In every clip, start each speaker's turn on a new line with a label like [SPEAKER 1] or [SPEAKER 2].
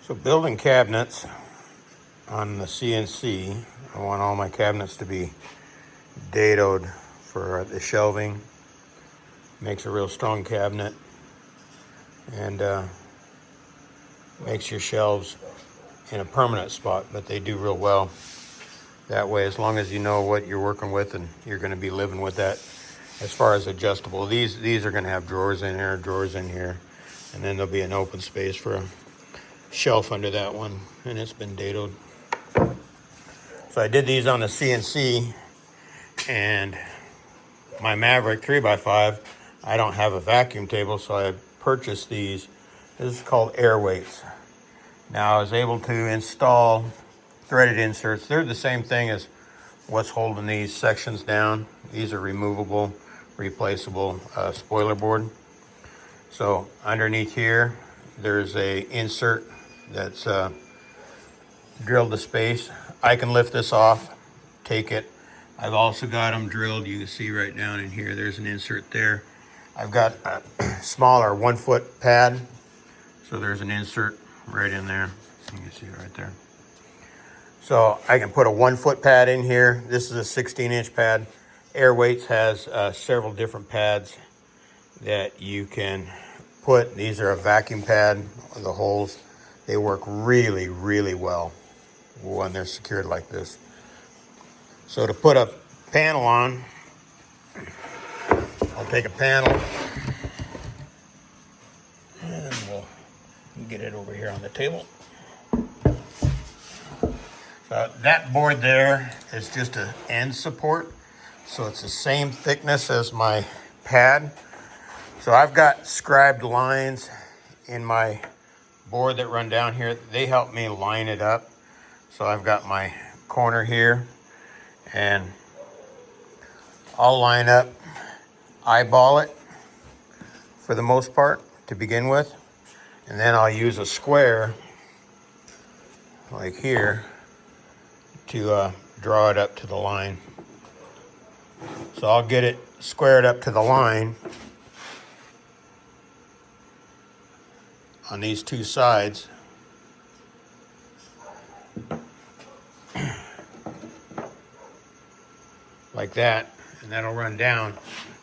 [SPEAKER 1] So building cabinets on the CNC, I want all my cabinets to be dadoed for the shelving. Makes a real strong cabinet and makes your shelves in a permanent spot, but they do real well that way, as long as you know what you're working with and you're going to be living with that. As far as adjustable, these are going to have drawers in here, and then there'll be an open space for a shelf under that one, and it's been dadoed. So I did these on the CNC, and my Maverick 3x5, I don't have a vacuum table, so I purchased these. This is called air weights. Now I was able to install threaded inserts. They're the same thing as what's holding these sections down. These are removable, replaceable spoiler board. So underneath here, there's a insert that's drilled to space. I can lift this off, take it. I've also got them drilled. You can see right down in here, there's an insert there. I've got a smaller 1 foot pad. So there's an insert right in there. You can see right there. So I can put a 1 foot pad in here. This is a 16-inch pad. Airweights has several different pads that you can put. These are a vacuum pad. The holes, they work really, really well when they're secured like this. So to put a panel on, I'll take a panel and we'll get it over here on the table. That board there is just an end support, so it's the same thickness as my pad. So I've got scribed lines in my board that run down here. They help me line it up. So I've got my corner here, and I'll line up, eyeball it for the most part to begin with, and then I'll use a square like here to draw it up to the line. So I'll get it squared up to the line on these two sides. Like that, and that'll run down.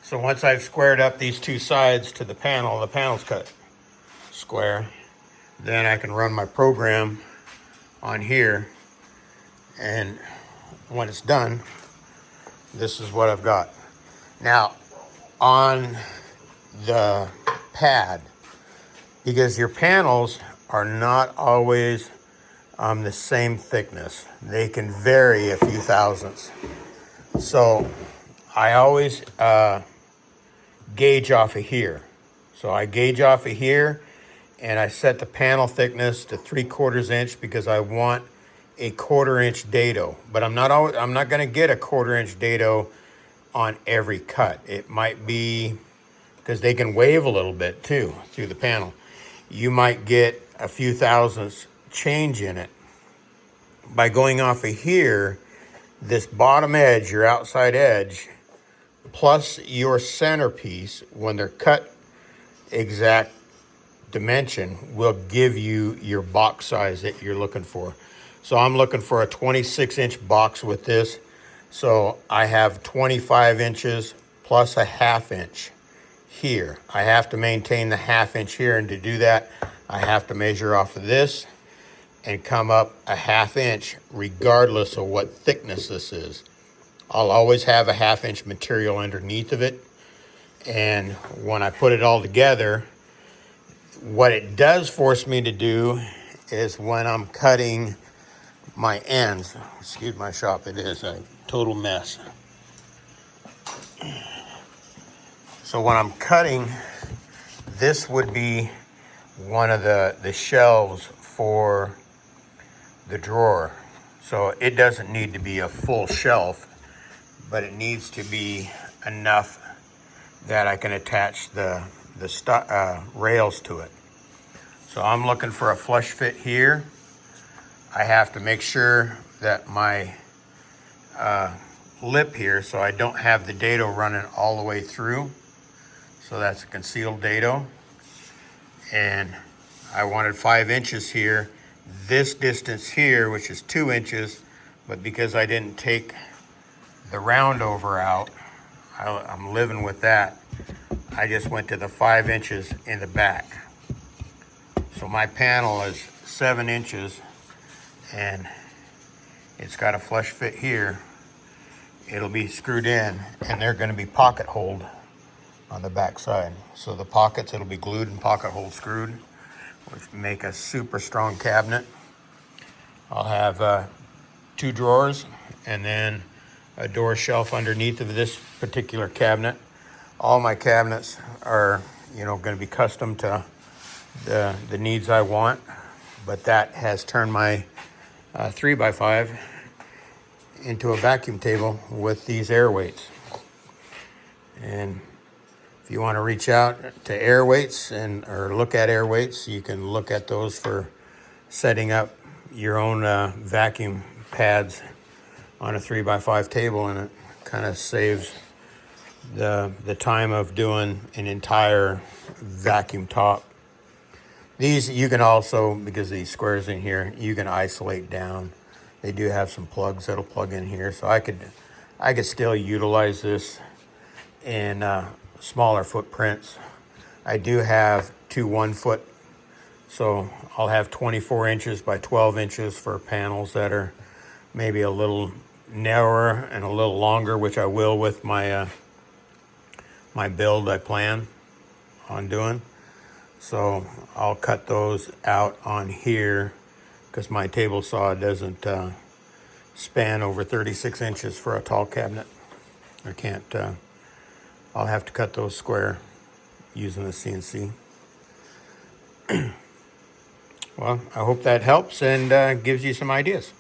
[SPEAKER 1] So once I've squared up these two sides to the panel's cut square, then I can run my program on here, and when it's done, this is what I've got. Now, on the pad, because your panels are not always the same thickness. They can vary a few thousandths. So I always gauge off of here. So I gauge off of here, and I set the panel thickness to 3/4 inch because I want a 1/4 inch dado. But I'm not going to get a 1/4 inch dado on every cut. It might be, because they can wave a little bit too through the panel. You might get a few thousandths change in it. By going off of here, this bottom edge, your outside edge, plus your centerpiece, when they're cut exact dimension, will give you your box size that you're looking for. So I'm looking for a 26-inch box with this. So I have 25 inches plus a 1/2 inch here. I have to maintain the 1/2 inch here, and to do that, I have to measure off of this and come up a 1/2 inch regardless of what thickness this is. I'll always have a 1/2 inch material underneath of it. And when I put it all together, what it does force me to do is when I'm cutting my ends, excuse my shop, it is a total mess. So when I'm cutting, this would be one of the shelves for the drawer. So it doesn't need to be a full shelf, but it needs to be enough that I can attach the rails to it. So I'm looking for a flush fit here. I have to make sure that my lip here, so I don't have the dado running all the way through. So that's a concealed dado. And I wanted 5 inches here this distance here, which is 2 inches, but because I didn't take the round over out, I'm living with that. I just went to the 5 inches in the back. So my panel is 7 inches and it's got a flush fit here. It'll be screwed in and they're going to be pocket holed on the back side. So the pockets, it'll be glued and pocket hole screwed, which make a super strong cabinet. I'll have 2 drawers and then a door shelf underneath of this particular cabinet. All my cabinets are, going to be custom to the needs I want, but that has turned my 3x5 into a vacuum table with these air weights. And if you want to reach out to air weights or look at air weights, you can look at those for setting up your own vacuum pads on a 3x5 table, and it kind of saves the time of doing an entire vacuum top. These you can also, because these squares in here, you can isolate down. They do have some plugs that'll plug in here, so I could still utilize this in smaller footprints. I do have 2 1-foot, so I'll have 24 inches by 12 inches for panels that are maybe a little narrower and a little longer, which I will with my my build I plan on doing. So I'll cut those out on here because my table saw doesn't span over 36 inches for a tall cabinet. I can't, I'll have to cut those square using the CNC. Well, I hope that helps and gives you some ideas.